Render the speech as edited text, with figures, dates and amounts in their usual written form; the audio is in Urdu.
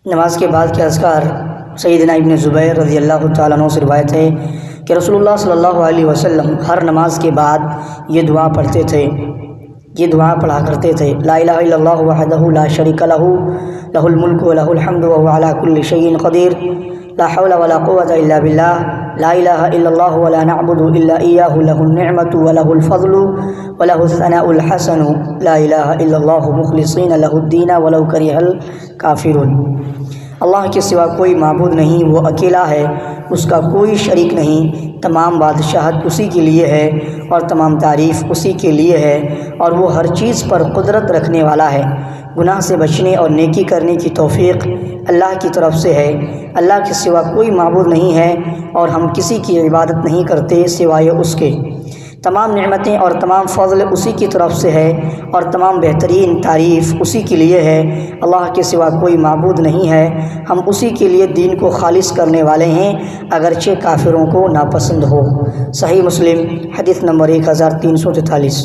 نماز کے بعد کے اذکار سیدنا ابن زبیر رضی اللہ تعالیٰ عنہ سے روایت ہے کہ رسول اللہ صلی اللہ علیہ وسلم ہر نماز کے بعد یہ دعا پڑھتے تھے، یہ دعا پڑھا کرتے تھے: لا الہ الا اللہ وحدہ لا شریک لہ لہ الملک ولہ الحمد وہو علی کل شیء قدیر، لا حول ولا قوة الا باللہ، لا الہ الا اللہ ولا نعبد الا ایاہ، لہ النعمۃ ولہ الفضل ولہ الثناء الحسن، لا الہ الا اللہ مخلصین لہ الدین ولو کرہ الکافرون۔ اللہ کے سوا کوئی معبود نہیں، وہ اکیلا ہے، اس کا کوئی شریک نہیں، تمام بادشاہت اسی کے لیے ہے اور تمام تعریف اسی کے لیے ہے، اور وہ ہر چیز پر قدرت رکھنے والا ہے۔ گناہ سے بچنے اور نیکی کرنے کی توفیق اللہ کی طرف سے ہے۔ اللہ کے سوا کوئی معبود نہیں ہے اور ہم کسی کی عبادت نہیں کرتے سوائے اس کے۔ تمام نعمتیں اور تمام فضل اسی کی طرف سے ہے اور تمام بہترین تعریف اسی کے لیے ہے۔ اللہ کے سوا کوئی معبود نہیں ہے، ہم اسی کے لیے دین کو خالص کرنے والے ہیں اگرچہ کافروں کو ناپسند ہو۔ صحیح مسلم حدیث نمبر 1343۔